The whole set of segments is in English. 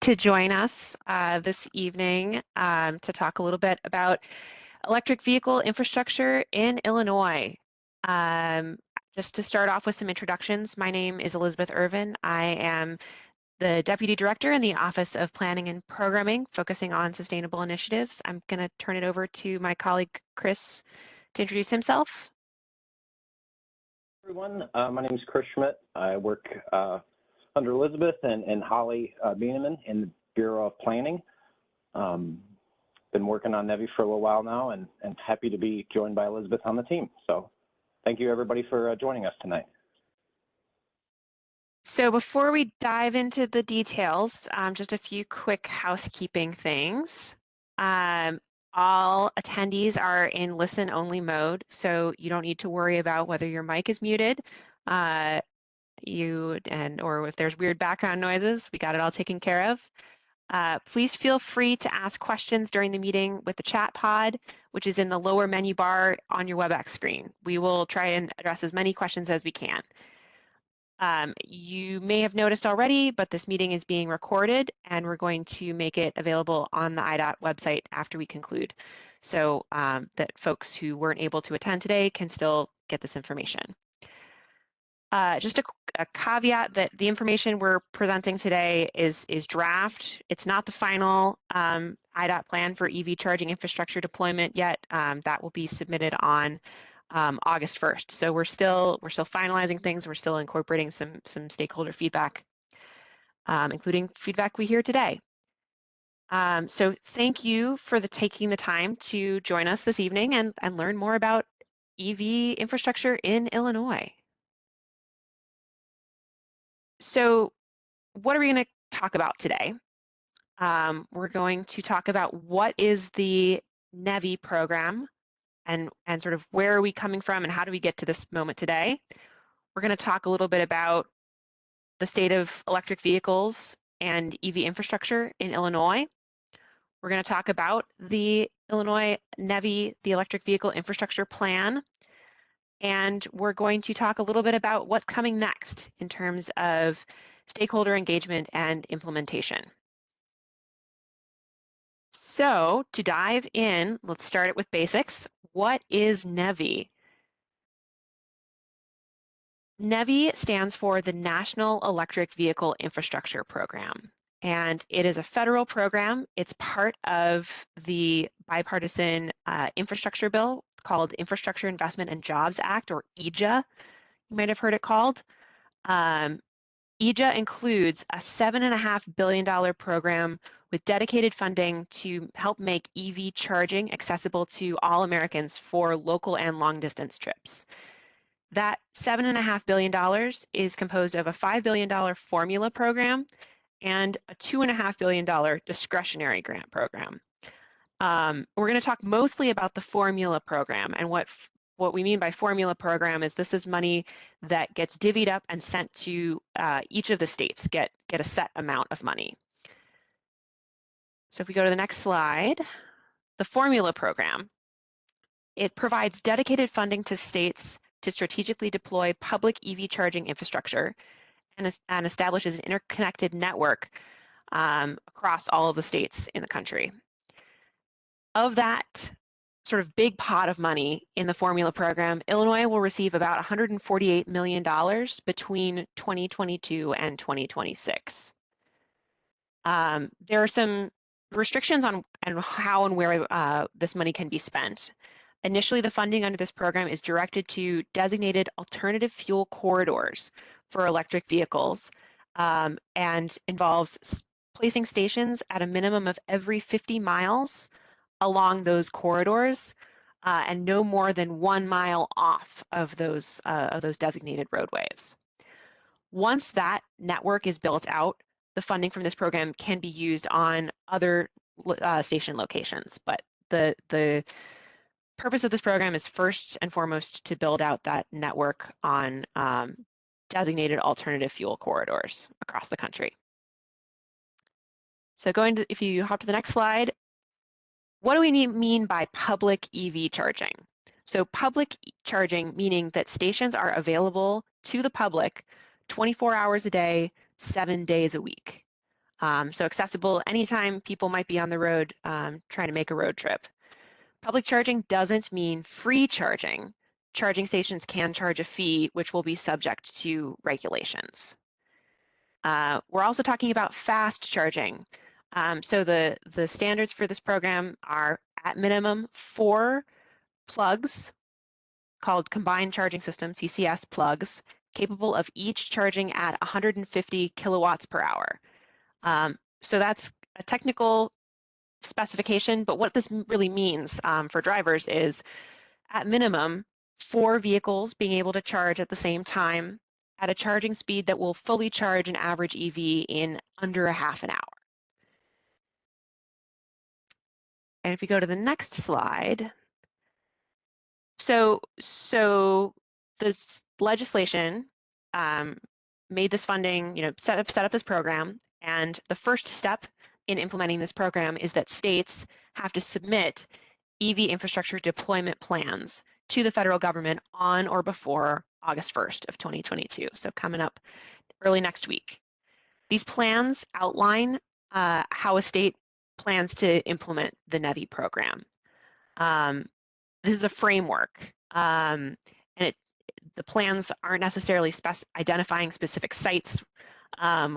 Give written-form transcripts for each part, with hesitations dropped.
to join us this evening to talk a little bit about electric vehicle infrastructure in Illinois. Um, just to start off with some introductions, my name is Elizabeth Irvin. I am the Deputy Director in the Office of Planning and Programming, focusing on sustainable initiatives. I'm going to turn it over to my colleague, Chris, to introduce himself. Everyone, my name is Chris Schmidt. I work under Elizabeth and Holly Bieneman in the Bureau of Planning. Been working on NEVI for a little while now and happy to be joined by Elizabeth on the team. So thank you everybody for joining us tonight. So before we dive into the details, just a few quick housekeeping things. All attendees are in listen-only mode, so you don't need to worry about whether your mic is muted or if there's weird background noises. We got it all taken care of. Please feel free to ask questions during the meeting with the chat pod, which is in the lower menu bar on your WebEx screen. We will try and address as many questions as we can. You may have noticed already, but this meeting is being recorded and we're going to make it available on the IDOT website after we conclude, so that folks who weren't able to attend today can still get this information. Just a caveat that the information we're presenting today is draft. It's not the final IDOT plan for EV charging infrastructure deployment yet. That will be submitted on August 1st. So we're still finalizing things. We're still incorporating some stakeholder feedback, including feedback we hear today. So thank you for taking the time to join us this evening and learn more about EV infrastructure in Illinois. So what are we going to talk about today? We're going to talk about what is the NEVI program and sort of where are we coming from and how do we get to this moment today. We're going to talk a little bit about the state of electric vehicles and EV infrastructure in Illinois. We're going to talk about the Illinois NEVI, the Electric Vehicle Infrastructure Plan, and we're going to talk a little bit about what's coming next in terms of stakeholder engagement and implementation. So to dive in, let's start it with basics. What is NEVI? NEVI stands for the National Electric Vehicle Infrastructure Program, and it is a federal program. It's part of the bipartisan infrastructure bill called Infrastructure Investment and Jobs Act, or EJA, you might have heard it called. EJA includes a $7.5 billion program with dedicated funding to help make EV charging accessible to all Americans for local and long distance trips. That $7.5 billion is composed of a $5 billion formula program and a $2.5 billion discretionary grant program. We're going to talk mostly about the formula program, and what we mean by formula program is this is money that gets divvied up and sent to each of the states, get a set amount of money. So if we go to the next slide, the formula program, it provides dedicated funding to states to strategically deploy public EV charging infrastructure and establishes an interconnected network across all of the states in the country. Of that sort of big pot of money in the formula program, Illinois will receive about $148 million between 2022 and 2026. There are some restrictions on how and where this money can be spent. Initially, the funding under this program is directed to designated alternative fuel corridors for electric vehicles and involves placing stations at a minimum of every 50 miles along those corridors and no more than 1 mile off of those designated roadways. Once that network is built out, the funding from this program can be used on other station locations, but the purpose of this program is first and foremost to build out that network on designated alternative fuel corridors across the country. So if you hop to the next slide, what do we mean by public EV charging? So public charging meaning that stations are available to the public 24 hours a day, 7 days a week. So accessible anytime people might be on the road trying to make a road trip. Public charging doesn't mean free charging. Charging stations can charge a fee, which will be subject to regulations. We're also talking about fast charging. So the standards for this program are at minimum 4 plugs called combined charging system, CCS plugs, capable of each charging at 150 kilowatts per hour. So that's a technical specification, but what this really means for drivers is at minimum 4 vehicles being able to charge at the same time at a charging speed that will fully charge an average EV in under a half an hour. And if we go to the next slide, so this legislation made this funding, set up this program, and the first step in implementing this program is that states have to submit EV infrastructure deployment plans to the federal government on or before August 1st of 2022, so coming up early next week. These plans outline how a state plans to implement the NEVI program. This is a framework, and the plans aren't necessarily identifying specific sites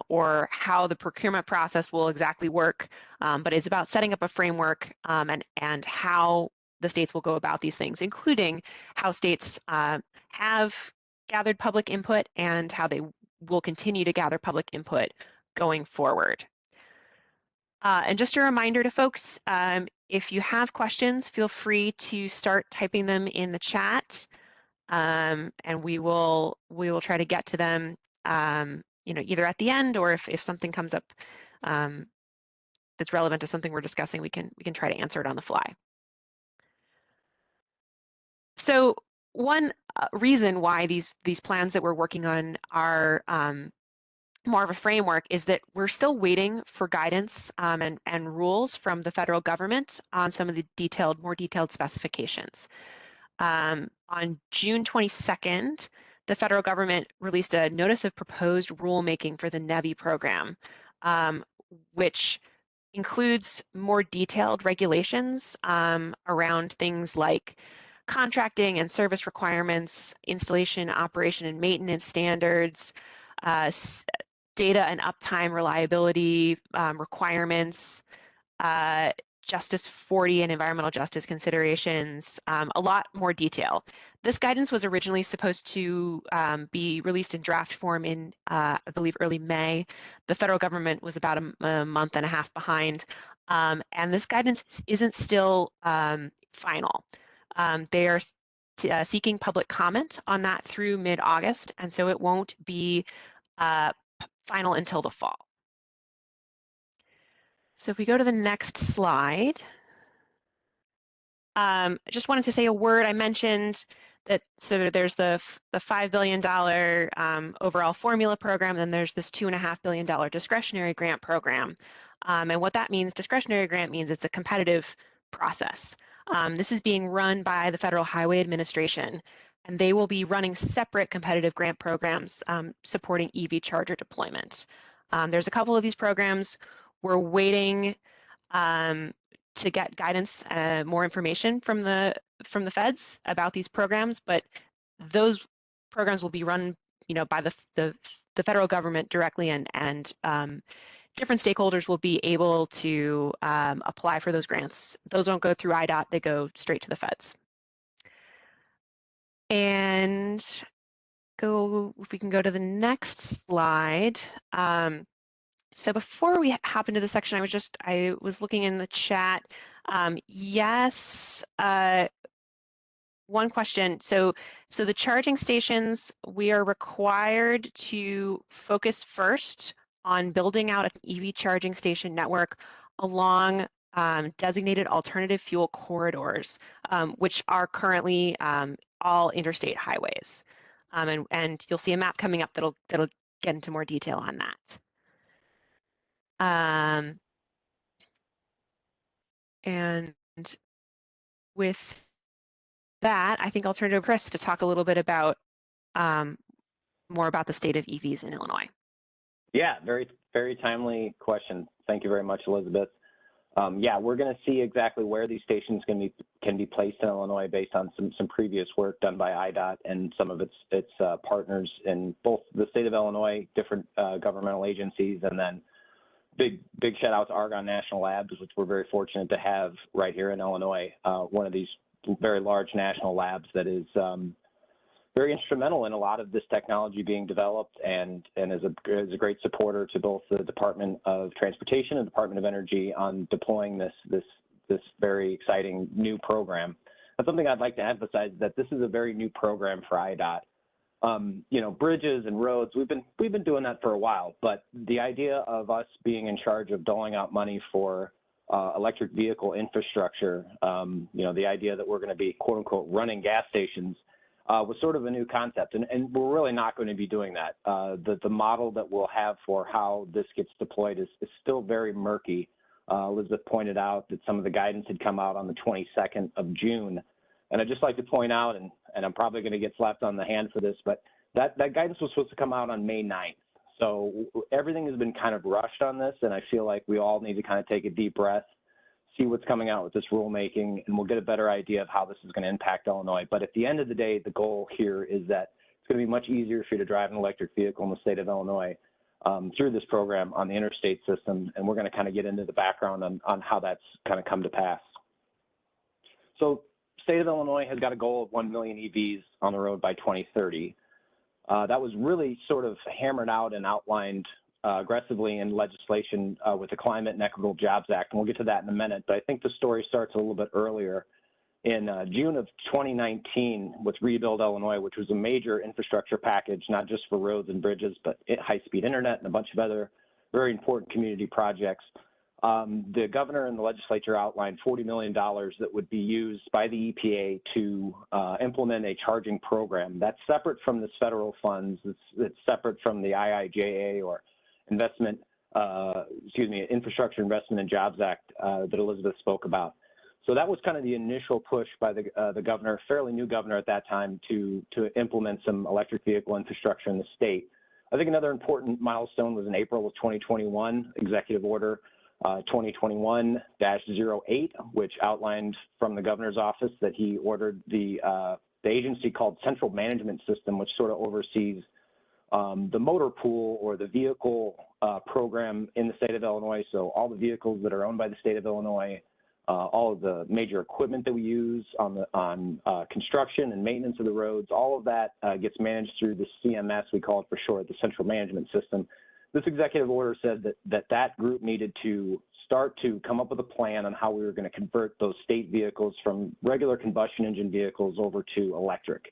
or how the procurement process will exactly work, but it's about setting up a framework and how the states will go about these things, including how states have gathered public input and how they will continue to gather public input going forward. And just a reminder to folks, if you have questions, feel free to start typing them in the chat, and we will try to get to them, either at the end or if something comes up that's relevant to something we're discussing, we can try to answer it on the fly. So one reason why these plans that we're working on are more of a framework is that we're still waiting for guidance and rules from the federal government on some of the more detailed specifications. On June 22nd, the federal government released a notice of proposed rulemaking for the NEVI program, which includes more detailed regulations around things like contracting and service requirements, installation, operation, and maintenance standards, data and uptime reliability requirements, Justice 40 and environmental justice considerations, a lot more detail. This guidance was originally supposed to be released in draft form in, I believe, early May. The federal government was about a month and a half behind, and this guidance isn't still final. They are seeking public comment on that through mid-August, and so it won't be final until the fall. So if we go to the next slide, I just wanted to say a word. I mentioned that so there's the $5 billion overall formula program, and there's this $2.5 billion discretionary grant program. And what that means, discretionary grant means it's a competitive process. This is being run by the Federal Highway Administration, and they will be running separate competitive grant programs supporting EV charger deployment. There's a couple of these programs. We're waiting to get guidance, more information from the feds about these programs, but those programs will be run, by the federal government directly, and different stakeholders will be able to apply for those grants. Those don't go through IDOT; they go straight to the feds. And if we can go to the next slide. So before we hop into the section, I was looking in the chat. Yes, one question. So the charging stations, we are required to focus first on building out an EV charging station network along designated alternative fuel corridors, which are currently all interstate highways. And you'll see a map coming up that'll get into more detail on that. And with that, I think I'll turn it over to Chris to talk a little bit about more about the state of EVs in Illinois. Yeah, very very timely question. Thank you very much, Elizabeth. Yeah, we're going to see exactly where these stations can be placed in Illinois based on some previous work done by IDOT and some of its partners in both the state of Illinois, different governmental agencies, and then big shout out to Argonne National Labs, which we're very fortunate to have right here in Illinois. One of these very large national labs that is very instrumental in a lot of this technology being developed, and is a great supporter to both the Department of Transportation and Department of Energy on deploying this very exciting new program. That's something I'd like to emphasize, that this is a very new program for IDOT. You know, bridges and roads, we've been doing that for a while, but the idea of us being in charge of doling out money for electric vehicle infrastructure, you know, the idea that we're going to be quote unquote running gas stations was sort of a new concept, and we're really not going to be doing that. The model that we'll have for how this gets deployed is still very murky. Elizabeth pointed out that some of the guidance had come out on the 22nd of June. And I'd just like to point out, and I'm probably going to get slapped on the hand for this, but that guidance was supposed to come out on May 9th. So everything has been kind of rushed on this, and I feel like we all need to kind of take a deep breath, see what's coming out with this rulemaking, and we'll get a better idea of how this is going to impact Illinois. But at the end of the day, the goal here is that it's going to be much easier for you to drive an electric vehicle in the state of Illinois through this program on the interstate system, and we're going to kind of get into the background on how that's kind of come to pass. So state of Illinois has got a goal of 1 million EVs on the road by 2030. That was really sort of hammered out and outlined aggressively in legislation with the Climate and Equitable Jobs Act, and we'll get to that in a minute. But I think the story starts a little bit earlier. In June of 2019 with Rebuild Illinois, which was a major infrastructure package, not just for roads and bridges, but high-speed internet and a bunch of other very important community projects. The governor and the legislature outlined $40 million that would be used by the EPA to implement a charging program. That's separate from this federal funds. It's separate from the IIJA or Infrastructure Investment and Jobs Act that Elizabeth spoke about. So that was kind of the initial push by the governor, fairly new governor at that time, to implement some electric vehicle infrastructure in the state. I think another important milestone was in April of 2021, Executive Order 2021-08, which outlined from the governor's office that he ordered the agency called Central Management System, which sort of oversees the motor pool or the vehicle program in the state of Illinois. So all the vehicles that are owned by the state of Illinois, all of the major equipment that we use on construction and maintenance of the roads, all of that gets managed through the CMS, we call it for short, the Central Management System. This executive order said that group needed to start to come up with a plan on how we were going to convert those state vehicles from regular combustion engine vehicles over to electric.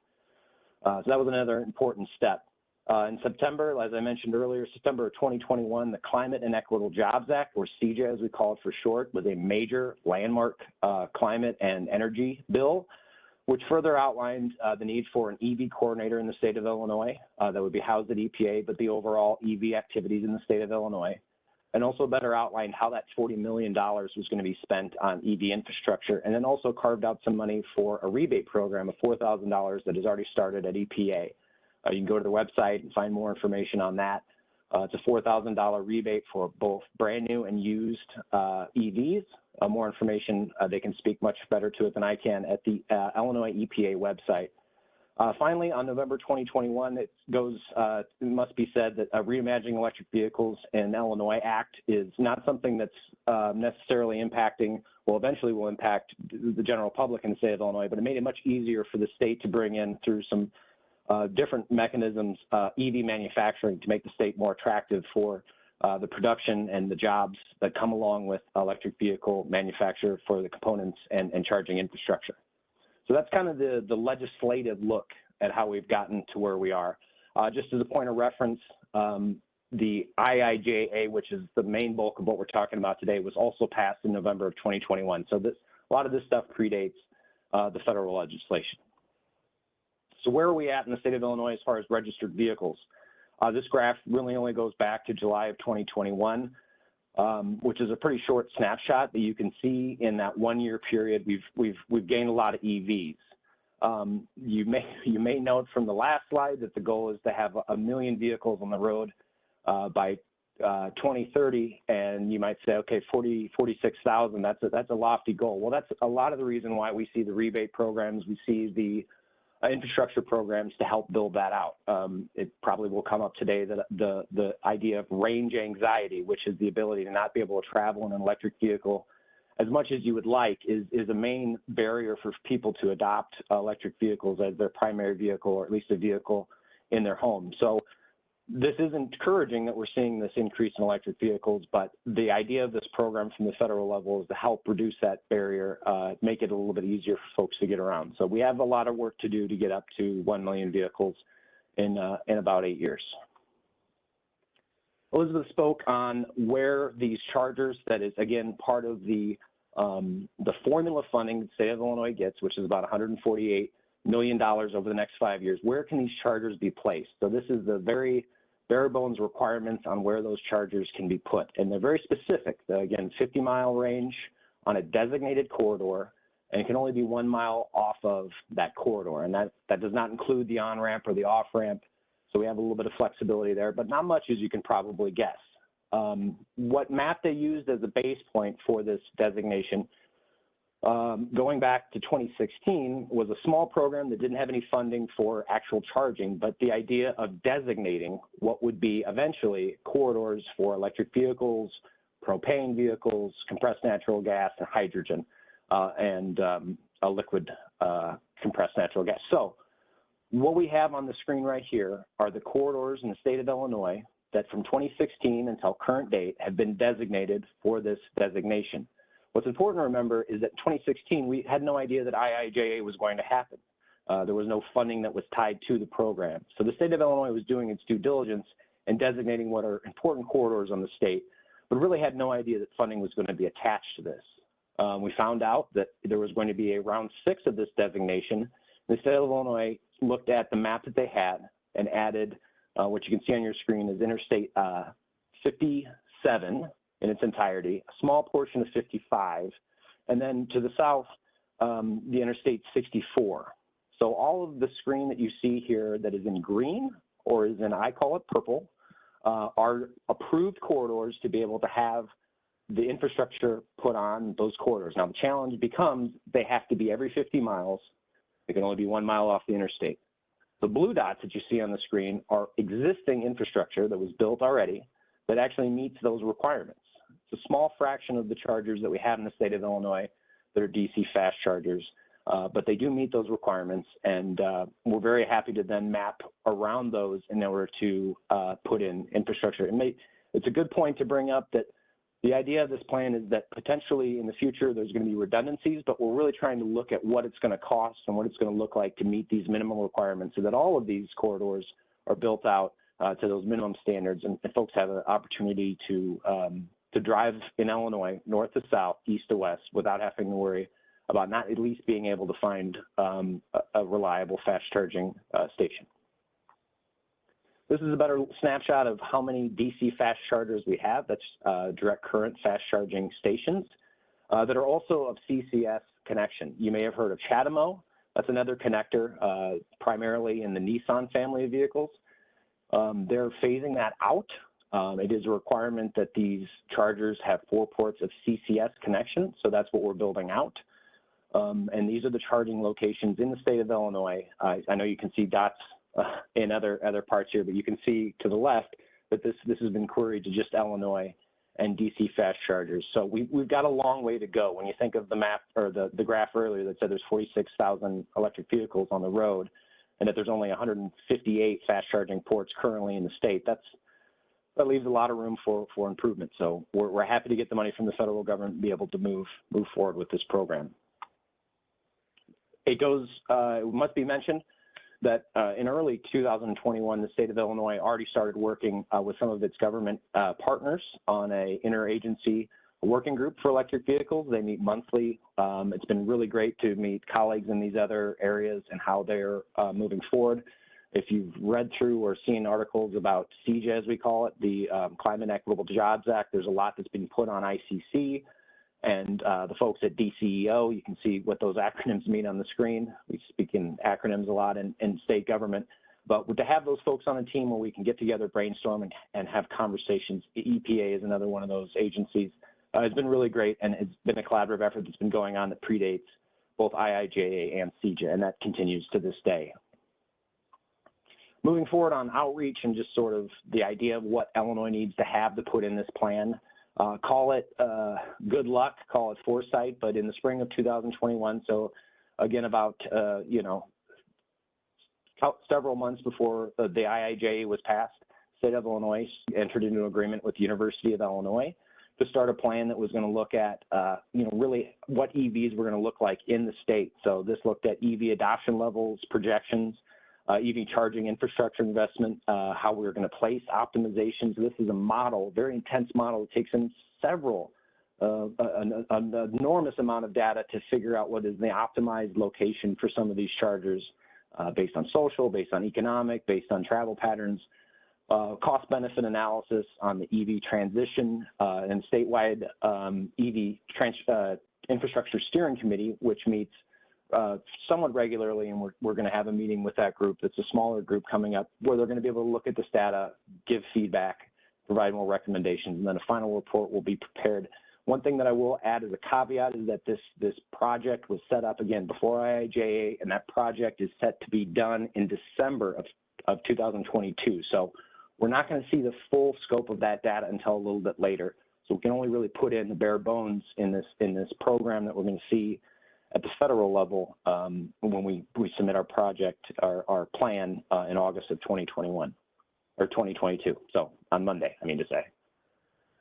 So that was another important step. In September, as I mentioned earlier, September of 2021, the Climate and Equitable Jobs Act, or CEJA as we call it for short, was a major landmark climate and energy bill, which further outlined the need for an EV coordinator in the state of Illinois that would be housed at EPA, but the overall EV activities in the state of Illinois, and also better outlined how that $40 million was going to be spent on EV infrastructure, and then also carved out some money for a rebate program of $4,000 that has already started at EPA. You can go to the website and find more information on that. It's a $4,000 rebate for both brand new and used EVs. More information, they can speak much better to it than I can at the Illinois EPA website. Finally, on November 2021, it must be said that Reimagining Electric Vehicles in Illinois Act is not something that's necessarily impacting, well, eventually will impact the general public in the state of Illinois, but it made it much easier for the state to bring in through some different mechanisms, EV manufacturing, to make the state more attractive for the production and the jobs that come along with electric vehicle manufacture for the components and charging infrastructure. So that's kind of the legislative look at how we've gotten to where we are. Just as a point of reference, the IIJA, which is the main bulk of what we're talking about today, was also passed in November of 2021. So a lot of this stuff predates the federal legislation. So where are we at in the state of Illinois as far as registered vehicles? This graph really only goes back to July of 2021, which is a pretty short snapshot that you can see in that 1 year period. We've gained a lot of EVs. You may note from the last slide that the goal is to have 1 million vehicles on the road by 2030, and you might say, okay, 46,000, that's a lofty goal. Well, that's a lot of the reason why we see the rebate programs, we see the infrastructure programs to help build that out. It probably will come up today that the idea of range anxiety, which is the ability to not be able to travel in an electric vehicle as much as you would like, is a main barrier for people to adopt electric vehicles as their primary vehicle, or at least a vehicle in their home. So this is encouraging that we're seeing this increase in electric vehicles, but the idea of this program from the federal level is to help reduce that barrier, make it a little bit easier for folks to get around. So we have a lot of work to do to get up to 1 million vehicles in about 8 years. Elizabeth spoke on where these chargers, that is again part of the formula funding the state of Illinois gets, which is about $148 million over the next 5 years. Where can these chargers be placed? So this is the very bare bones requirements on where those chargers can be put. And they're very specific. Again, 50-mile range on a designated corridor, and it can only be 1 mile off of that corridor. And that does not include the on-ramp or the off-ramp. So we have a little bit of flexibility there, but not much, as you can probably guess. What map they used as a base point for this designation, going back to 2016, was a small program that didn't have any funding for actual charging, but the idea of designating what would be eventually corridors for electric vehicles, propane vehicles, compressed natural gas, and hydrogen, and a liquid compressed natural gas. So what we have on the screen right here are the corridors in the state of Illinois that from 2016 until current date have been designated for this designation. What's important to remember is that in 2016, we had no idea that IIJA was going to happen. There was no funding that was tied to the program. So the state of Illinois was doing its due diligence and designating what are important corridors on the state, but really had no idea that funding was going to be attached to this. We found out that there was going to be a round 6 of this designation. The state of Illinois looked at the map that they had and added what you can see on your screen is Interstate 57 in its entirety, a small portion of 55, and then to the south, the Interstate 64. So all of the screen that you see here that is in green, or is in, I call it purple, are approved corridors to be able to have the infrastructure put on those corridors. Now the challenge becomes they have to be every 50 miles. They can only be 1 mile off the interstate. The blue dots that you see on the screen are existing infrastructure that was built already that actually meets those requirements. It's a small fraction of the chargers that we have in the state of Illinois that are DC fast chargers, but they do meet those requirements, and we're very happy to then map around those in order to put in infrastructure. It's a good point to bring up that the idea of this plan is that potentially in the future there's going to be redundancies, but we're really trying to look at what it's going to cost and what it's going to look like to meet these minimum requirements so that all of these corridors are built out to those minimum standards, and folks have an opportunity to drive in Illinois north to south, east to west, without having to worry about not at least being able to find a reliable fast charging station. This is a better snapshot of how many DC fast chargers we have. That's direct current fast charging stations that are also of CCS connection. You may have heard of Chatamo. That's another connector, primarily in the Nissan family of vehicles. They're phasing that out. It is a requirement that these chargers have 4 ports of CCS connection, so that's what we're building out. And these are the charging locations in the state of Illinois. I know you can see dots in other parts here, but you can see to the left that this has been queried to just Illinois and DC fast chargers. So we've got a long way to go. When you think of the map or the graph earlier that said there's 46,000 electric vehicles on the road and that there's only 158 fast charging ports currently in the state, that leaves a lot of room for improvement. So we're happy to get the money from the federal government and be able to move forward with this program. It must be mentioned that in early 2021, the state of Illinois already started working with some of its government partners on a interagency working group for electric vehicles. They meet monthly. It's been really great to meet colleagues in these other areas and how they're moving forward. If you've read through or seen articles about CEJA, as we call it, the Climate Equitable Jobs Act, there's a lot that's been put on ICC. And the folks at DCEO, you can see what those acronyms mean on the screen. We speak in acronyms a lot in state government. But to have those folks on a team where we can get together, brainstorm, and have conversations, the EPA is another one of those agencies. It's been really great, and it's been a collaborative effort that's been going on that predates both IIJA and CJA, and that continues to this day. Moving forward on outreach and just sort of the idea of what Illinois needs to have to put in this plan, call it good luck, call it foresight, but in the spring of 2021, so again about, several months before the IIJA was passed, the state of Illinois entered into an agreement with the University of Illinois to start a plan that was going to look at, really what EVs were going to look like in the state. So this looked at EV adoption levels, projections, EV charging infrastructure investment, how we were going to place optimizations. This is a model, very intense model. It takes in several, an enormous amount of data to figure out what is the optimized location for some of these chargers based on social, based on economic, based on travel patterns. Cost benefit analysis on the EV transition and statewide EV infrastructure steering committee, which meets somewhat regularly, and we're going to have a meeting with that group. That's a smaller group coming up where they're going to be able to look at this data, give feedback, provide more recommendations, and then a final report will be prepared. One thing that I will add as a caveat is that this project was set up again before IIJA, and that project is set to be done in December of 2022. So we're not going to see the full scope of that data until a little bit later. So we can only really put in the bare bones in this program that we're going to see at the federal level when we submit our project, our plan in August of 2021 or 2022. So on Monday, I mean to say.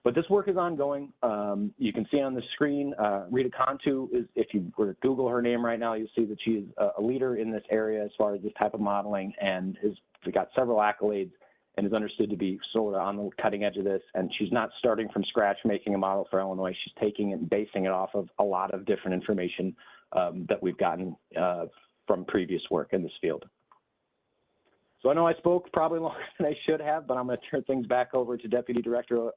But this work is ongoing. You can see on the screen, Rita Cantu is, if you were to Google her name right now, you'll see that she is a leader in this area as far as this type of modeling, and has got several accolades and is understood to be sort of on the cutting edge of this. And she's not starting from scratch making a model for Illinois. She's taking it and basing it off of a lot of different information that we've gotten from previous work in this field. So I know I spoke probably longer than I should have, but I'm going to turn things back over to Deputy Director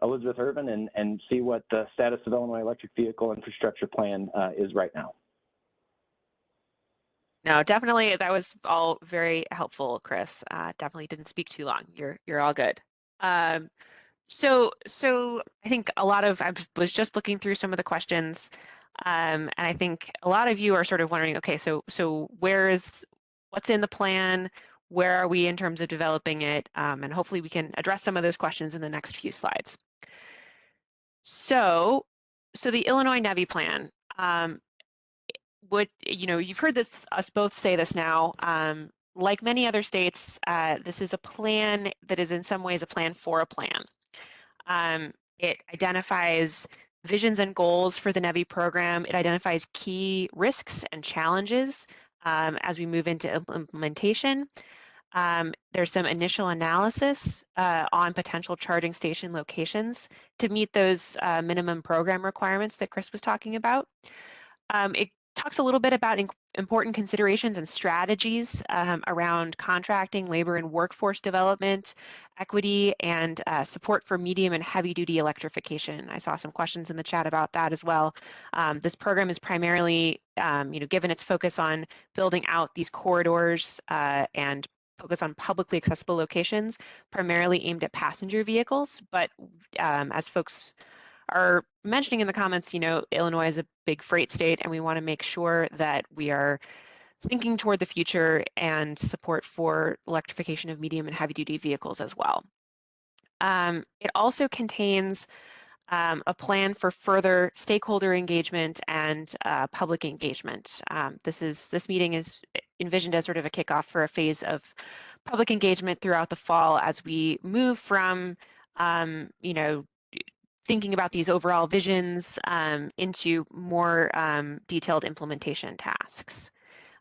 Elizabeth Irvin and see what the status of Illinois Electric Vehicle Infrastructure Plan is right now. No, definitely, that was all very helpful, Chris. Definitely didn't speak too long. You're all good. So I think I was just looking through some of the questions, and I think a lot of you are sort of wondering, okay, so what's in the plan? Where are we in terms of developing it? And hopefully we can address some of those questions in the next few slides. So the Illinois NEVI plan. You've heard us both say this now. Like many other states, this is a plan that is in some ways a plan for a plan. It identifies visions and goals for the NEVI program. It identifies key risks and challenges as we move into implementation. There's some initial analysis on potential charging station locations to meet those minimum program requirements that Chris was talking about. It talks a little bit about important considerations and strategies around contracting, labor and workforce development, equity, and support for medium and heavy-duty electrification. I saw some questions in the chat about that as well. This program is primarily, given its focus on building out these corridors and focus on publicly accessible locations, primarily aimed at passenger vehicles, but as folks are mentioning in the comments, Illinois is a big freight state, and we want to make sure that we are thinking toward the future and support for electrification of medium and heavy-duty vehicles as well. It also contains a plan for further stakeholder engagement and public engagement. This meeting is envisioned as sort of a kickoff for a phase of public engagement throughout the fall as we move from, thinking about these overall visions into more detailed implementation tasks,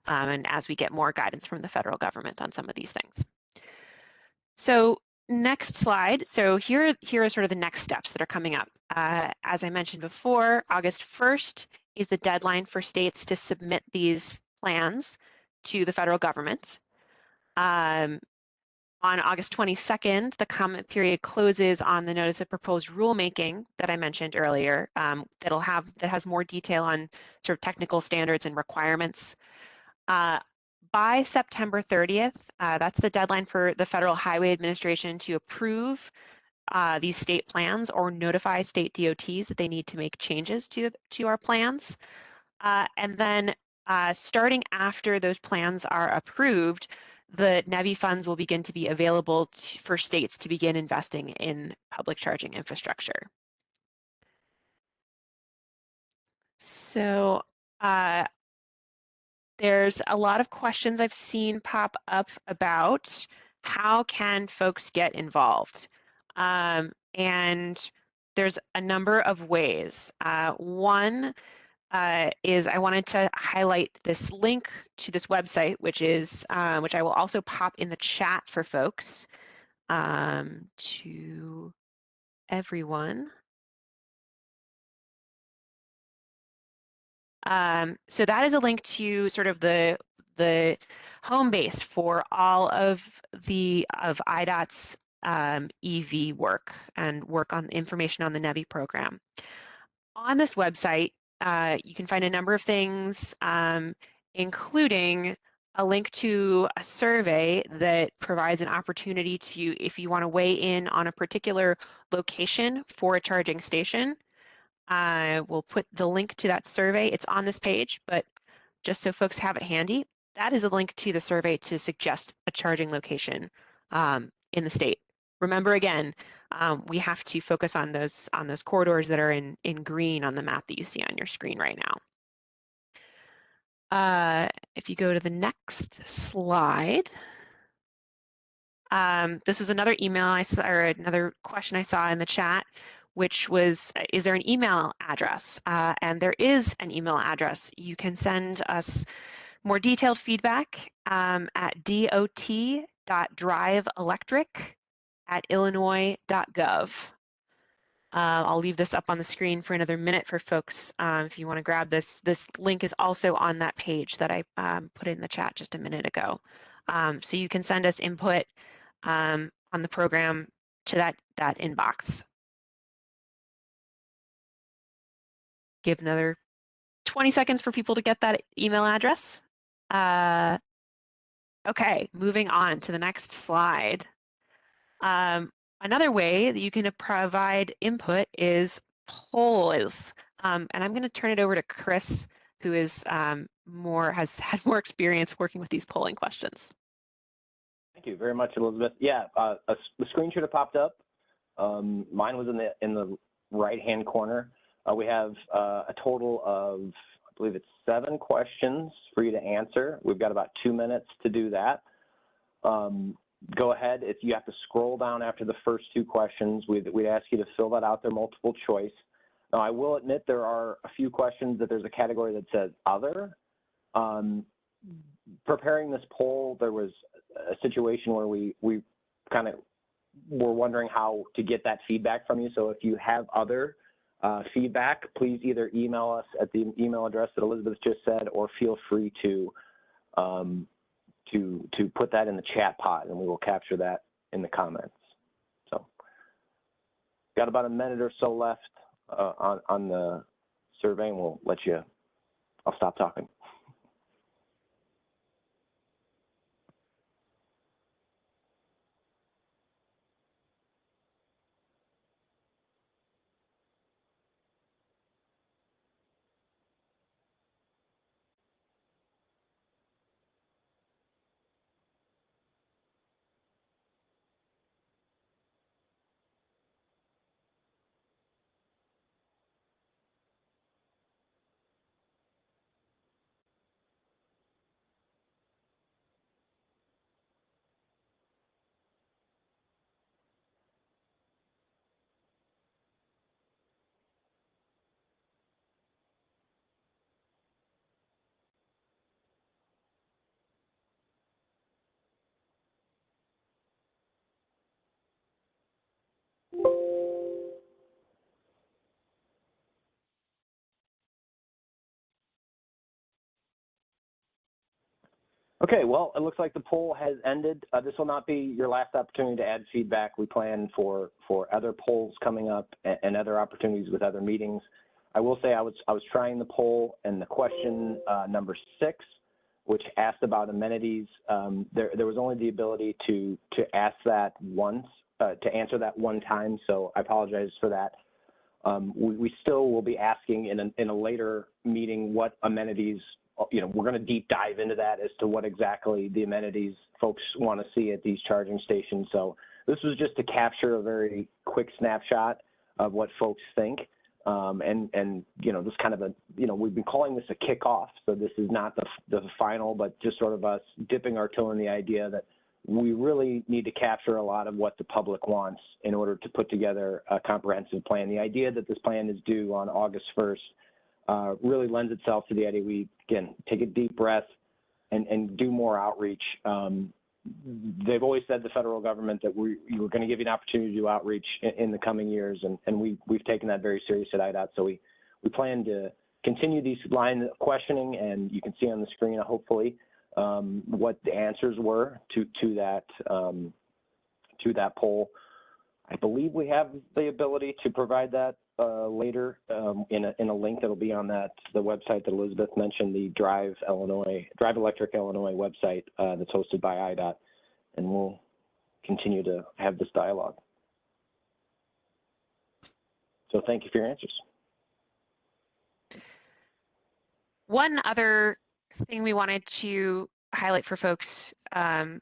and as we get more guidance from the federal government on some of these things. So next slide. So here are sort of the next steps that are coming up. As I mentioned before, August 1st is the deadline for states to submit these plans to the federal government. On August 22nd, the comment period closes on the notice of proposed rulemaking that I mentioned earlier, that has more detail on sort of technical standards and requirements. By by September 30th, that's the deadline for the Federal Highway Administration to approve these state plans or notify state DOTs that they need to make changes to our plans. And then starting after those plans are approved, the NEVI funds will begin to be available for states to begin investing in public charging infrastructure. So there's a lot of questions I've seen pop up about how can folks get involved? And there's a number of ways. One is I wanted to highlight this link to this website, which is which I will also pop in the chat for folks to everyone. So that is a link to sort of the home base for all of IDOT's EV work and work on information on the NEVI program. On this website, you can find a number of things, including a link to a survey that provides an opportunity to, if you want to weigh in on a particular location for a charging station, I will put the link to that survey. It's on this page, but just so folks have it handy, that is a link to the survey to suggest a charging location in the state. Remember again, we have to focus on those corridors that are in green on the map that you see on your screen right now. If you go to the next slide, this was another email I saw, or another question I saw in the chat, which was, is there an email address? And there is an email address. You can send us more detailed feedback at dot.driveelectric@illinois.gov. I'll leave this up on the screen for another minute for folks if you want to grab this. This link is also on that page that I put in the chat just a minute ago. So you can send us input on the program to that inbox. Give another 20 seconds for people to get that email address. Okay, moving on to the next slide. Another way that you can provide input is polls. And I'm going to turn it over to Chris, who is has had more experience working with these polling questions. Thank you very much, Elizabeth. Yeah, the screen should have popped up. Mine was in the right-hand corner. We have a total of, I believe it's 7 questions for you to answer. We've got about 2 minutes to do that. Go ahead. If you have to scroll down after the first 2 questions, we'd ask you to fill that out. They're multiple choice. Now, I will admit there are a few questions that there's a category that says other. Preparing this poll, there was a situation where we kind of were wondering how to get that feedback from you. So if you have other feedback, please either email us at the email address that Elizabeth just said, or feel free to put that in the chat pod, and we will capture that in the comments. So, got about a minute or so left on the survey, and we'll let you. I'll stop talking. Okay, well, it looks like the poll has ended. This will not be your last opportunity to add feedback. We plan for other polls coming up and other opportunities with other meetings. I will say I was trying the poll, and the question number 6 which asked about amenities. There was only the ability to ask that once, to answer that one time, so I apologize for that. We still will be asking in a later meeting what amenities, we're going to deep dive into that as to what exactly the amenities folks want to see at these charging stations. So this was just to capture a very quick snapshot of what folks think. This kind of we've been calling this a kickoff. So this is not the final, but just sort of us dipping our toe in the idea that we really need to capture a lot of what the public wants in order to put together a comprehensive plan. The idea that this plan is due on August 1st really lends itself to the idea we, again, take a deep breath and do more outreach. They've always said, the federal government, that we were going to give you an opportunity to do outreach in the coming years, and we've taken that very serious at IDOT. So we plan to continue these lines of questioning, and you can see on the screen, hopefully, what the answers were to that poll. I believe we have the ability to provide that later in a link that'll be on the website that Elizabeth mentioned, the Drive Electric Illinois website that's hosted by IDOT, and we'll continue to have this dialogue. So thank you for your answers. One other thing we wanted to highlight for folks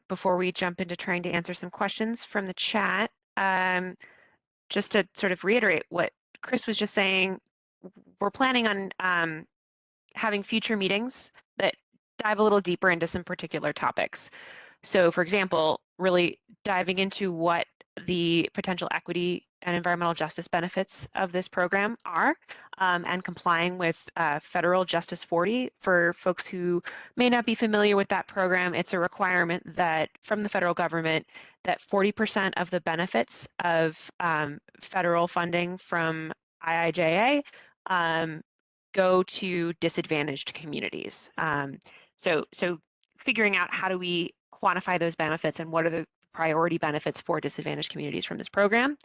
before we jump into trying to answer some questions from the chat, just to sort of reiterate what Chris was just saying, we're planning on having future meetings that dive a little deeper into some particular topics. So, for example, really diving into what the potential equity and environmental justice benefits of this program are, and complying with Federal Justice 40. For folks who may not be familiar with that program, it's a requirement that from the federal government that 40% of the benefits of federal funding from IIJA go to disadvantaged communities. So figuring out how do we quantify those benefits and what are the priority benefits for disadvantaged communities from this program.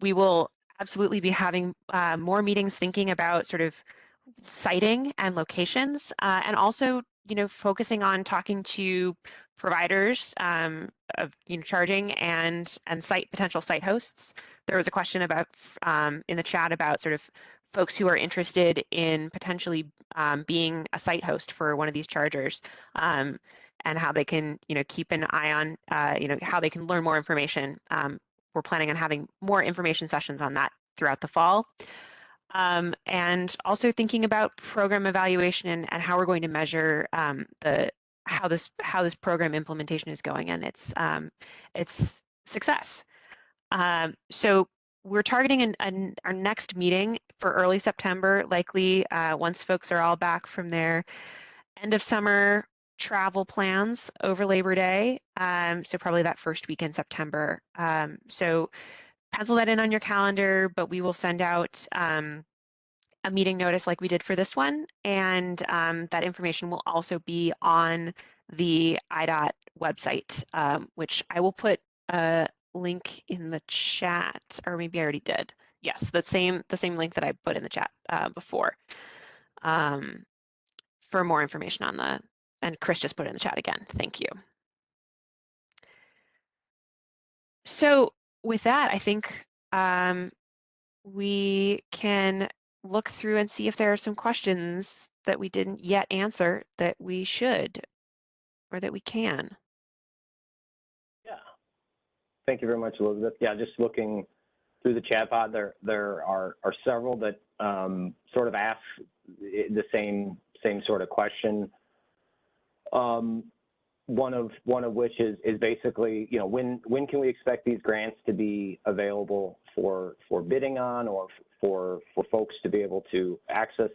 We will absolutely be having more meetings thinking about sort of siting and locations, and also, focusing on talking to providers of charging and potential site hosts. There was a question about in the chat about sort of folks who are interested in potentially being a site host for one of these chargers, and how they can keep an eye on how they can learn more information. We're planning on having more information sessions on that throughout the fall. And also thinking about program evaluation and how we're going to measure how this program implementation is going and its success. So we're targeting our next meeting for early September, likely once folks are all back from their end of summer travel plans over Labor Day. So probably that first week in September. So pencil that in on your calendar, but we will send out a meeting notice like we did for this one, and that information will also be on the IDOT website, which I will put a link in the chat, or maybe I already did. Yes, the same link that I put in the chat before, for more information on and Chris just put it in the chat again. Thank you. So with that, I think we can look through and see if there are some questions that we didn't yet answer that we should, or that we can. Yeah. Thank you very much, Elizabeth. Yeah, just looking through the chat pod, there are several that sort of ask the same sort of question. One of which is basically, when can we expect these grants to be available for bidding on, or for folks to be able to access,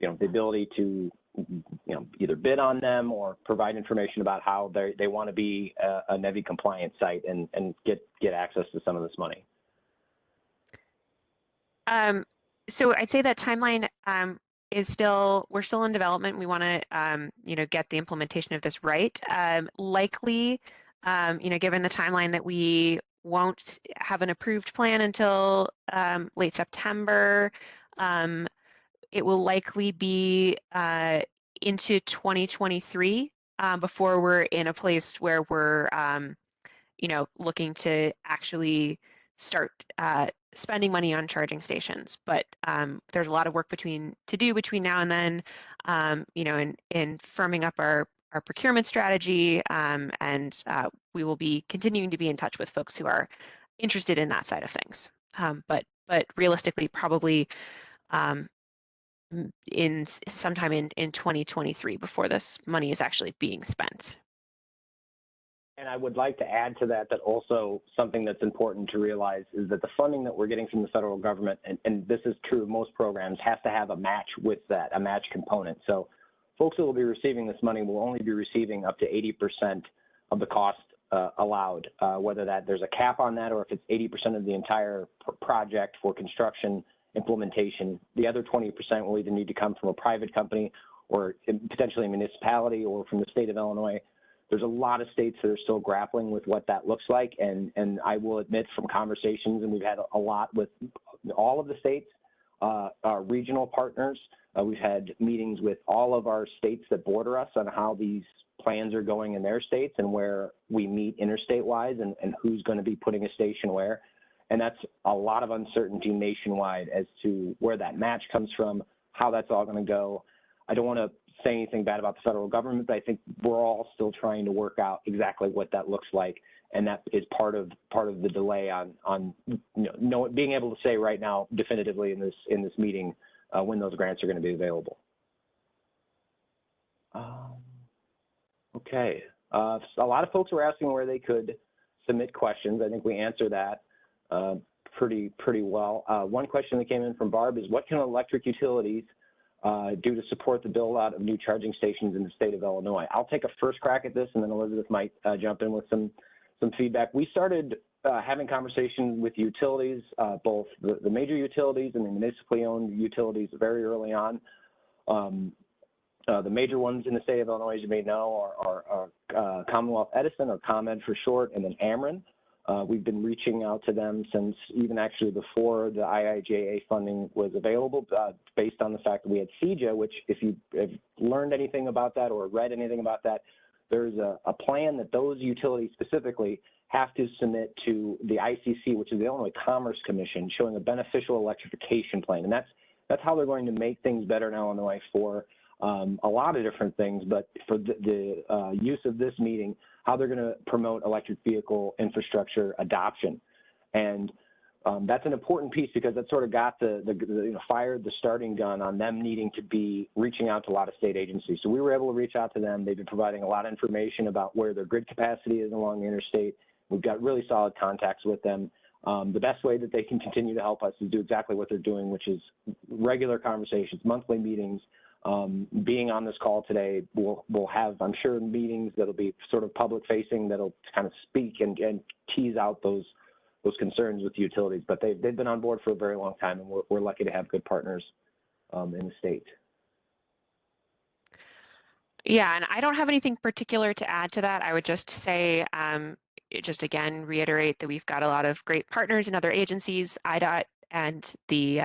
the ability to, either bid on them or provide information about how they want to be a NEVI compliant site and get access to some of this money? So I'd say that timeline we're still in development. We want to, get the implementation of this right. Likely, given the timeline that we won't have an approved plan until late September, it will likely be into 2023 before we're in a place where we're looking to actually start spending money on charging stations. But there's a lot of work to do between now and then, in firming up our procurement strategy, and we will be continuing to be in touch with folks who are interested in that side of things. But realistically, probably in sometime in 2023 before this money is actually being spent. And I would like to add to that also something that's important to realize is that the funding that we're getting from the federal government, and this is true of most programs, has to have a match with that, a match component. So folks that will be receiving this money will only be receiving up to 80% of the cost allowed, whether there's a cap on that or if it's 80% of the entire project for construction implementation. The other 20% will either need to come from a private company or potentially a municipality or from the state of Illinois. There's a lot of states that are still grappling with what that looks like, and I will admit from conversations, and we've had a lot with all of the states, our regional partners. We've had meetings with all of our states that border us on how these plans are going in their states and where we meet interstate-wise and who's going to be putting a station where. And that's a lot of uncertainty nationwide as to where that match comes from, how that's all going to go. I don't want to say anything bad about the federal government, but I think we're all still trying to work out exactly what that looks like, and that is part of the delay on being able to say right now definitively in this meeting when those grants are going to be available. Okay, a lot of folks were asking where they could submit questions. I think we answered that pretty well. One question that came in from Barb is, what can electric utilities do to support the build out of new charging stations in the state of Illinois? I'll take a first crack at this, and then Elizabeth might jump in with some feedback. We started having conversations with utilities, both the major utilities and the municipally owned utilities very early on. The major ones in the state of Illinois, as you may know, are Commonwealth Edison, or ComEd for short, and then Ameren. We've been reaching out to them since even actually before the IIJA funding was available, based on the fact that we had CEJA, which if you've learned anything about that or read anything about that, there's a plan that those utilities specifically have to submit to the ICC, which is the Illinois Commerce Commission, showing a beneficial electrification plan. And that's how they're going to make things better in Illinois for a lot of different things, but for the use of this meeting, how they're going to promote electric vehicle infrastructure adoption. And that's an important piece because that sort of got fired the starting gun on them needing to be reaching out to a lot of state agencies. So we were able to reach out to them. They've been providing a lot of information about where their grid capacity is along the interstate. We've got really solid contacts with them. The best way that they can continue to help us is do exactly what they're doing, which is regular conversations, monthly meetings. Being on this call today, we'll have, I'm sure, meetings that'll be sort of public facing, that'll kind of speak and tease out those concerns with utilities. But they've been on board for a very long time, and we're lucky to have good partners in the state. Yeah, and I don't have anything particular to add to that. I would just say, just again, reiterate that we've got a lot of great partners in other agencies. IDOT and the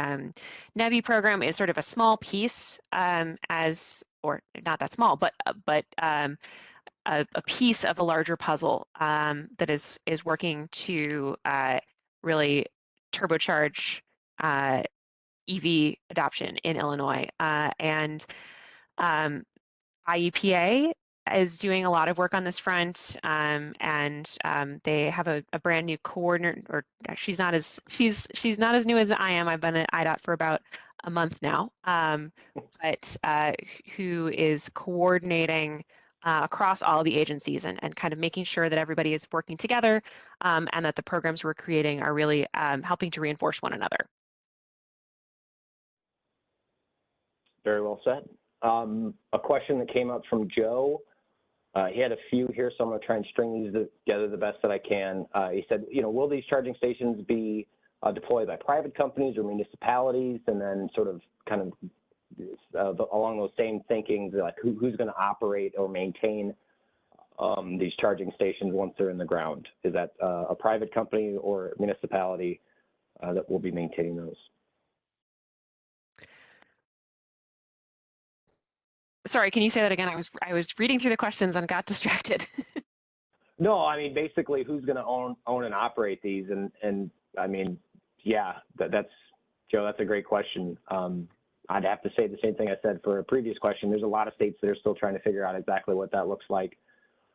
NEVI program is sort of a small piece, or not that small, but a piece of a larger puzzle that is working to really turbocharge EV adoption in Illinois. And IEPA is doing a lot of work on this front, and they have a brand new coordinator, or she's not as new as I am. I've been at IDOT for about a month now, but who is coordinating across all the agencies and kind of making sure that everybody is working together, and that the programs we're creating are really helping to reinforce one another. Very well said. A question that came up from Joe. He had a few here, so I'm going to try and string these together the best that I can. He said, will these charging stations be deployed by private companies or municipalities? And then sort of kind of along those same thinkings, like who's going to operate or maintain these charging stations once they're in the ground? Is that a private company or a municipality that will be maintaining those? Sorry, can you say that again? I was reading through the questions and got distracted. No, I mean, basically, who's going to own and operate these? And I mean, yeah, that's Joe. That's a great question. I'd have to say the same thing I said for a previous question. There's a lot of states that are still trying to figure out exactly what that looks like.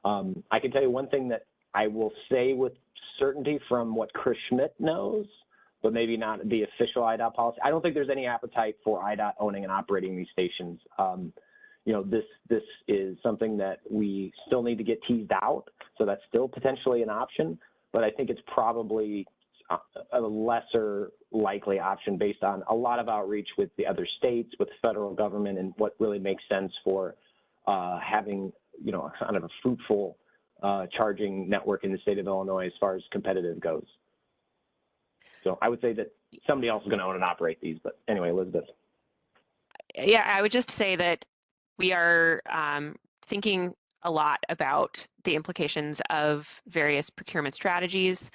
I can tell you one thing that I will say with certainty from what Chris Schmidt knows, but maybe not the official IDOT policy. I don't think there's any appetite for IDOT owning and operating these stations. You know, this is something that we still need to get teased out. So that's still potentially an option, but I think it's probably a lesser likely option based on a lot of outreach with the other states, with the federal government, and what really makes sense for having, you know, kind of a fruitful charging network in the state of Illinois as far as competitive goes. So I would say that somebody else is going to own and operate these, but anyway, Elizabeth. Yeah, I would just say that we are thinking a lot about the implications of various procurement strategies.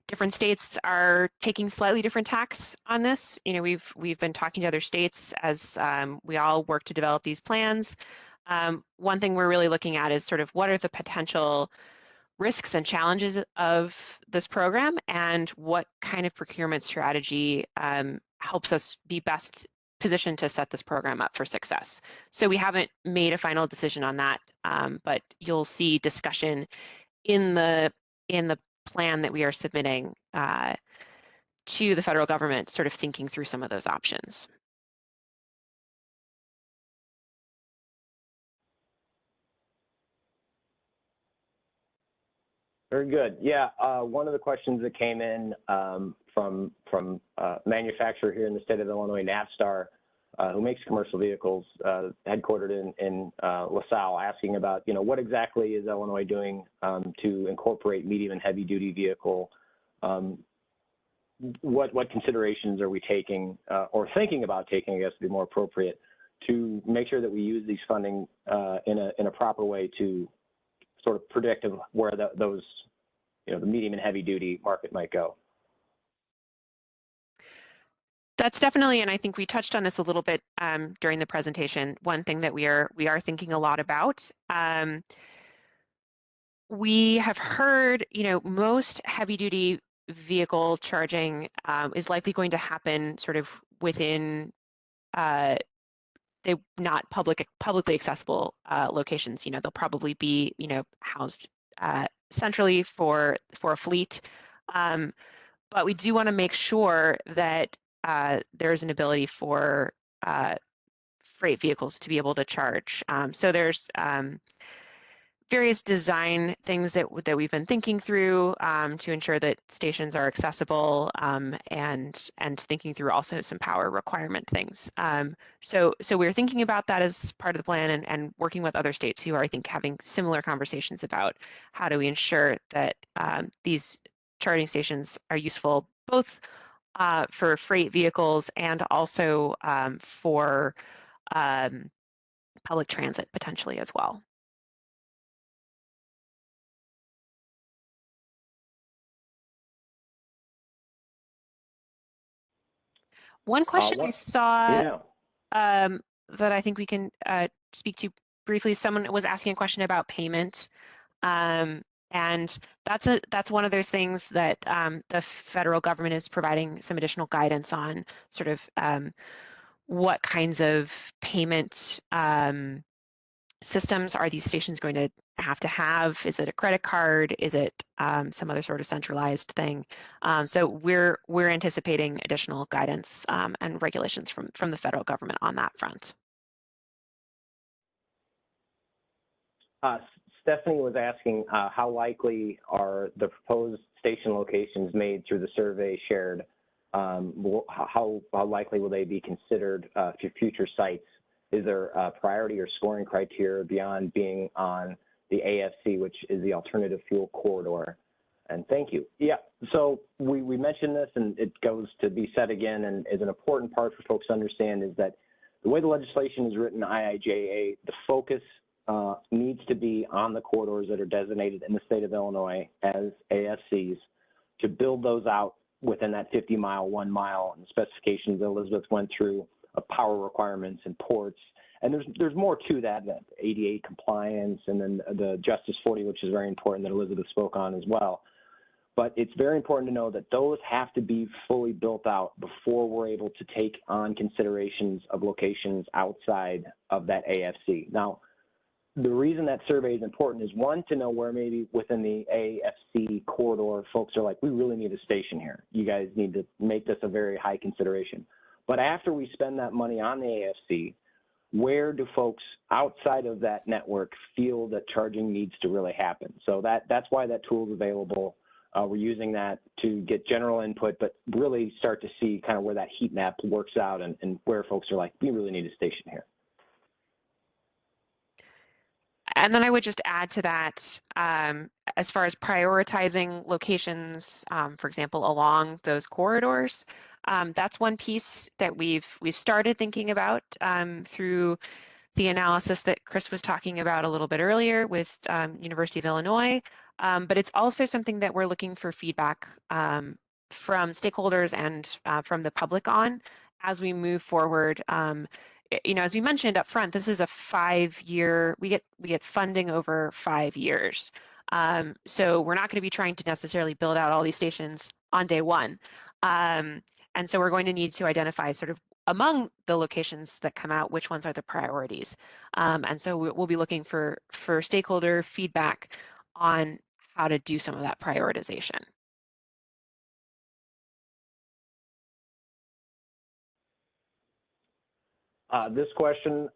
Different states are taking slightly different tacks on this. You know, we've been talking to other states as we all work to develop these plans. One thing we're really looking at is sort of what are the potential risks and challenges of this program, and what kind of procurement strategy helps us be best positioned to set this program up for success. So we haven't made a final decision on that, but you'll see discussion in the plan that we are submitting to the federal government, sort of thinking through some of those options. Very good. Yeah, one of the questions that came in from manufacturer here in the state of Illinois, Navstar, who makes commercial vehicles, headquartered in LaSalle, asking about, you know, what exactly is Illinois doing to incorporate medium and heavy duty vehicle? What considerations are we taking or thinking about taking, I guess, to be more appropriate, to make sure that we use these funding in a proper way to sort of predict where those, you know, the medium and heavy duty market might go? That's definitely, and I think we touched on this a little bit during the presentation, one thing that we are thinking a lot about. We have heard, you know, most heavy duty vehicle charging is likely going to happen sort of within they not publicly accessible locations. You know, they'll probably be, you know, housed centrally for a fleet. But we do want to make sure that there's an ability for freight vehicles to be able to charge. So there's various design things that we've been thinking through to ensure that stations are accessible, and thinking through also some power requirement things. So we're thinking about that as part of the plan, and working with other states who are, I think, having similar conversations about how do we ensure that these charging stations are useful both for freight vehicles and also for public transit potentially as well. One question I saw that I think we can speak to briefly, someone was asking a question about payment. And that's one of those things that the federal government is providing some additional guidance on, sort of what kinds of payment systems are these stations going to have? Is it a credit card? Is it some other sort of centralized thing? So we're anticipating additional guidance and regulations from the federal government on that front. Stephanie was asking how likely are the proposed station locations made through the survey shared? How likely will they be considered for future sites? Is there a priority or scoring criteria beyond being on the AFC, which is the alternative fuel corridor? And thank you. Yeah, so we mentioned this, and it goes to be said again, and is an important part for folks to understand, is that the way the legislation is written, IIJA, the focus needs to be on the corridors that are designated in the state of Illinois as AFCs, to build those out within that 50-mile, 1 mile, and the specifications that Elizabeth went through of power requirements and ports, And there's more to that, that ADA compliance, and then the Justice 40, which is very important, that Elizabeth spoke on as well. But it's very important to know that those have to be fully built out before we're able to take on considerations of locations outside of that AFC. Now, the reason that survey is important is, one, to know where maybe within the AFC corridor folks are like, we really need a station here. You guys need to make this a very high consideration. But after we spend that money on the AFC, where do folks outside of that network feel that charging needs to really happen? So that's why that tool is available. We're using that to get general input, but really start to see kind of where that heat map works out and where folks are like, we really need a station here. And then I would just add to that, as far as prioritizing locations, for example, along those corridors, that's one piece that we've started thinking about through the analysis that Chris was talking about a little bit earlier with University of Illinois. But it's also something that we're looking for feedback from stakeholders and from the public on as we move forward. You know, as we mentioned up front, this is a 5-year, we get funding over 5 years. So we're not going to be trying to necessarily build out all these stations on day one. And so we're going to need to identify sort of among the locations that come out, which ones are the priorities. And so we'll be looking for stakeholder feedback on how to do some of that prioritization. This question,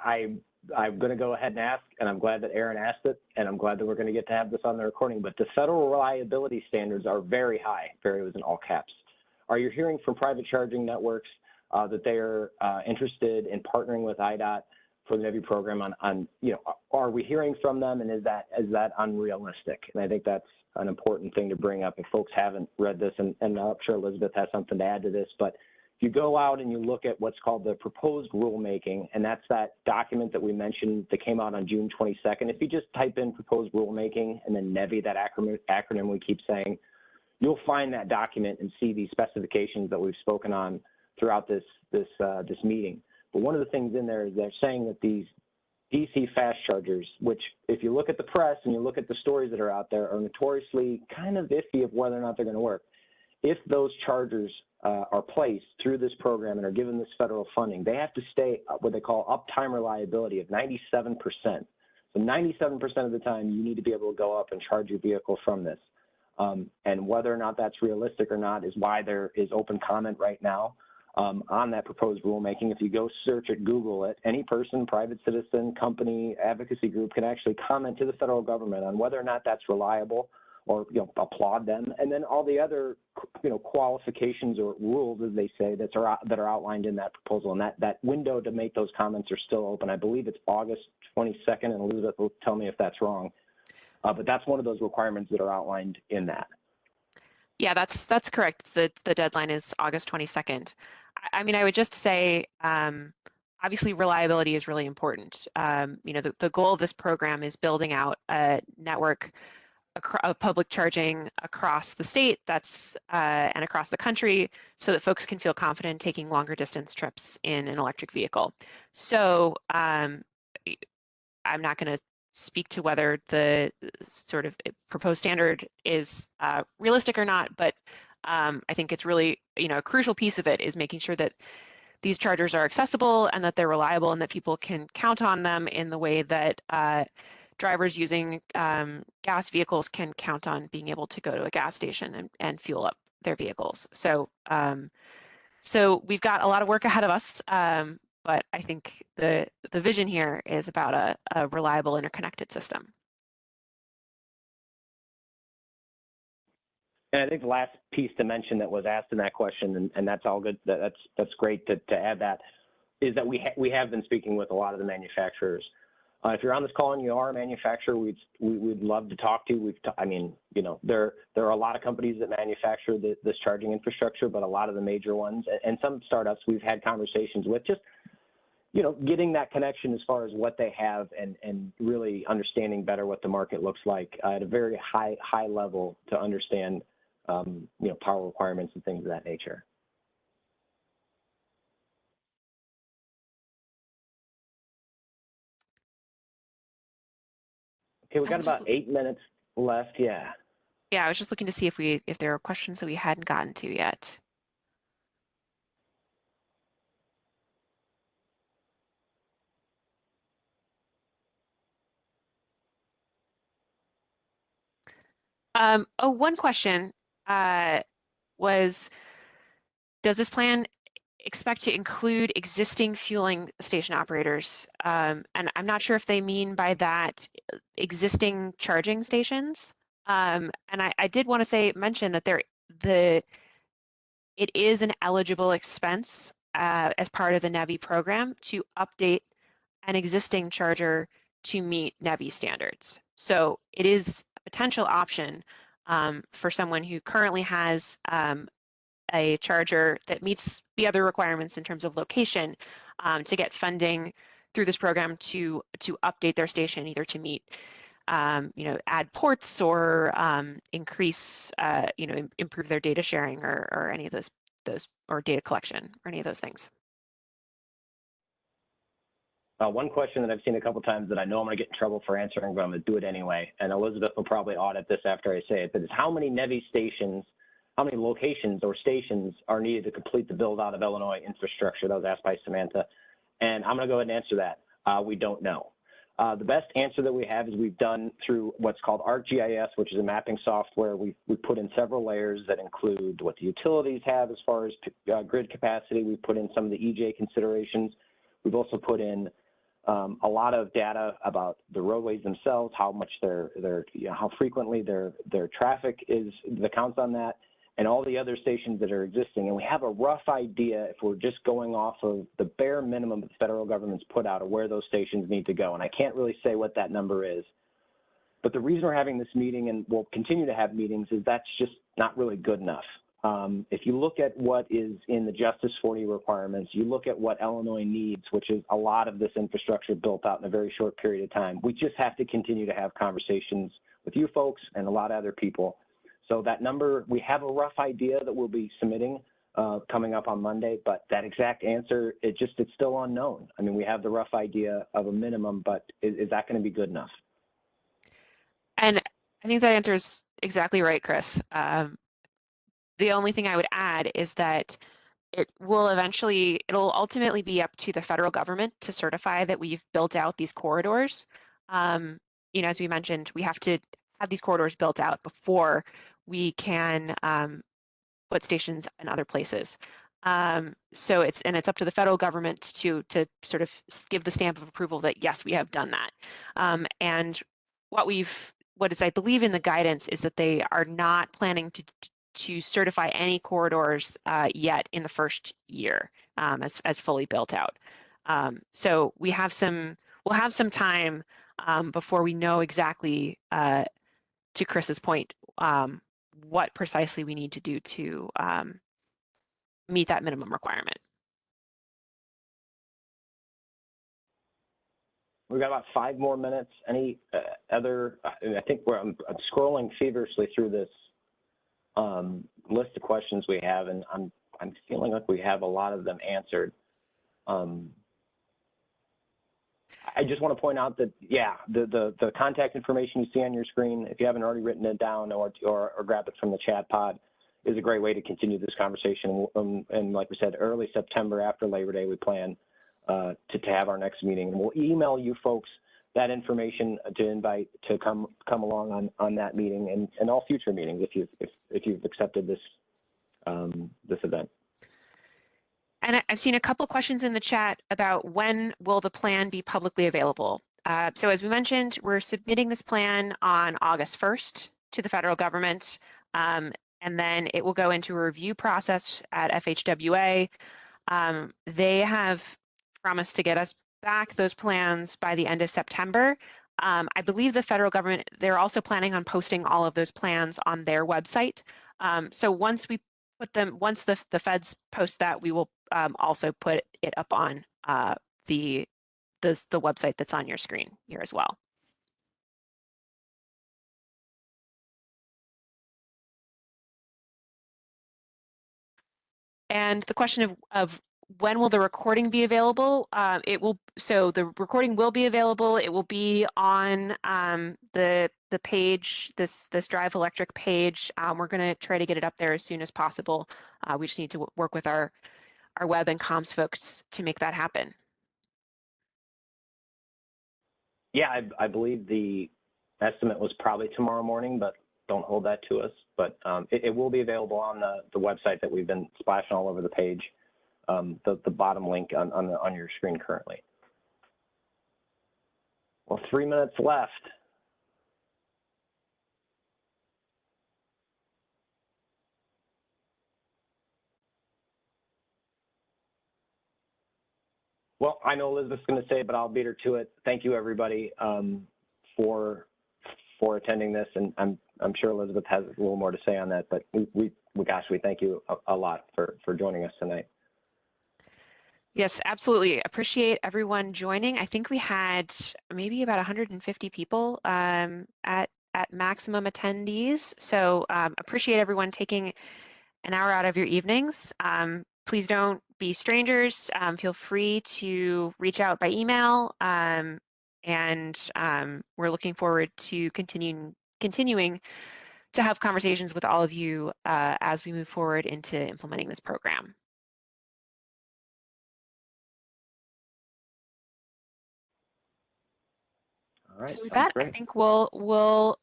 I'm going to go ahead and ask, and I'm glad that Aaron asked it, and I'm glad that we're going to get to have this on the recording, but the federal reliability standards are very high. Very was in all caps. Are you hearing from private charging networks that they are interested in partnering with IDOT for the NEVI program on, you know, are we hearing from them, and is that unrealistic? And I think that's an important thing to bring up if folks haven't read this, and I'm sure Elizabeth has something to add to this, but if you go out and you look at what's called the proposed rulemaking, and that's that document that we mentioned that came out on June 22nd, if you just type in proposed rulemaking and then NEVI, that acronym we keep saying, you'll find that document and see the specifications that we've spoken on throughout this meeting. But one of the things in there is they're saying that these DC fast chargers, which if you look at the press and you look at the stories that are out there, are notoriously kind of iffy of whether or not they're going to work. If those chargers are placed through this program and are given this federal funding, they have to stay what they call uptime reliability of 97%. So 97% of the time, you need to be able to go up and charge your vehicle from this. And whether or not that's realistic or not is why there is open comment right now on that proposed rulemaking. If you go search it, Google it, any person, private citizen, company, advocacy group can actually comment to the federal government on whether or not that's reliable, or, you know, applaud them, and then all the other, you know, qualifications or rules, as they say, that are outlined in that proposal. And that window to make those comments are still open. I believe it's August 22nd, and Elizabeth will tell me if that's wrong. But that's one of those requirements that are outlined in that. Yeah, that's correct. The deadline is August 22nd. I mean, I would just say, obviously, reliability is really important. You know, the goal of this program is building out a network of public charging across the state and across the country, so that folks can feel confident taking longer distance trips in an electric vehicle. So I'm not going to speak to whether the sort of proposed standard is realistic or not, but I think it's really, you know, a crucial piece of it is making sure that these chargers are accessible and that they're reliable and that people can count on them in the way that drivers using gas vehicles can count on being able to go to a gas station and fuel up their vehicles. So, so we've got a lot of work ahead of us, but I think the vision here is about a reliable, interconnected system. And I think the last piece to mention that was asked in that question, and that's all good, that's great to add that, is that we have been speaking with a lot of the manufacturers. If you're on this call and you are a manufacturer, we'd love to talk to you. I mean, you know, there are a lot of companies that manufacture this charging infrastructure, but a lot of the major ones and some startups we've had conversations with, just, you know, getting that connection as far as what they have and really understanding better what the market looks like at a very high level to understand, you know, power requirements and things of that nature. Okay, we got about 8 minutes left. Yeah. Yeah, I was just looking to see if there are questions that we hadn't gotten to yet. One question was, does this plan expect to include existing fueling station operators? And I'm not sure if they mean by that existing charging stations. And I did want to mention that it is an eligible expense as part of the NEVI program to update an existing charger to meet NEVI standards. So it is a potential option for someone who currently has a charger that meets the other requirements in terms of location to get funding through this program to update their station either to meet add ports or increase improve their data sharing or any of those or data collection or any of those things. One question that I've seen a couple times that I know I'm going to get in trouble for answering, but I'm going to do it anyway, and Elizabeth will probably audit this after I say it, but it's how many NEVI stations, how many locations or stations are needed to complete the build out of Illinois infrastructure? That was asked by Samantha, and I'm going to go ahead and answer that. We don't know. The best answer that we have is we've done through what's called ArcGIS, which is a mapping software. We put in several layers that include what the utilities have as far as grid capacity. We've put in some of the EJ considerations. We've also put in a lot of data about the roadways themselves, how much how frequently their traffic is, the counts on that, and all the other stations that are existing. And we have a rough idea, if we're just going off of the bare minimum that the federal government's put out, of where those stations need to go. And I can't really say what that number is. But the reason we're having this meeting, and we'll continue to have meetings, is that's just not really good enough. If you look at what is in the Justice 40 requirements, you look at what Illinois needs, which is a lot of this infrastructure built out in a very short period of time. We just have to continue to have conversations with you folks and a lot of other people. So that number, we have a rough idea that we'll be submitting coming up on Monday, but that exact answer, it's still unknown. I mean, we have the rough idea of a minimum, but is that going to be good enough? And I think that answer is exactly right, Chris. The only thing I would add is that it'll ultimately be up to the federal government to certify that we've built out these corridors. As we mentioned, we have to have these corridors built out before we can put stations in other places. So it's up to the federal government to sort of give the stamp of approval that yes, we have done that. And what is I believe in the guidance is that they are not planning to certify any corridors yet in the first year as fully built out. So we'll have some time before we know exactly, to Chris's point, what precisely we need to do to meet that minimum requirement. We've got about 5 more minutes. Any other, I think I'm scrolling feverishly through this list of questions we have, and I'm feeling like we have a lot of them answered. I just want to point out that, yeah, the contact information you see on your screen, if you haven't already written it down or grab it from the chat pod, is a great way to continue this conversation. And like we said, early September after Labor Day, we plan to have our next meeting. And we'll email you folks that information to invite to come along on that meeting and all future meetings if you've accepted this this event. And I've seen a couple questions in the chat about when will the plan be publicly available. So as we mentioned, we're submitting this plan on August 1st to the federal government, and then it will go into a review process at FHWA. They have promised to get us back those plans by the end of September. I believe the federal government, they're also planning on posting all of those plans on their website. So once we once the feds post that, we will also put it up on the website that's on your screen here as well. And the question of when will the recording be available? So the recording will be available. It will be on the page, this Drive Electric page. We're going to try to get it up there as soon as possible. We just need to work with our web and comms folks to make that happen. Yeah, I believe the estimate was probably tomorrow morning, but don't hold that to us. But it will be available on the website that we've been splashing all over the page, the bottom link on your screen currently. Well, 3 minutes left. Well, I know Elizabeth's going to say it, but I'll beat her to it. Thank you, everybody, for attending this, and I'm sure Elizabeth has a little more to say on that. But we thank you a lot for joining us tonight. Yes, absolutely. Appreciate everyone joining. I think we had maybe about 150 people at maximum attendees. So appreciate everyone taking an hour out of your evenings. Please don't be strangers. Feel free to reach out by email. And we're looking forward to continuing to have conversations with all of you as we move forward into implementing this program. All right. So with that, I think we'll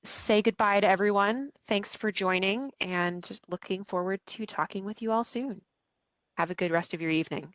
say goodbye to everyone. Thanks for joining, and just looking forward to talking with you all soon. Have a good rest of your evening.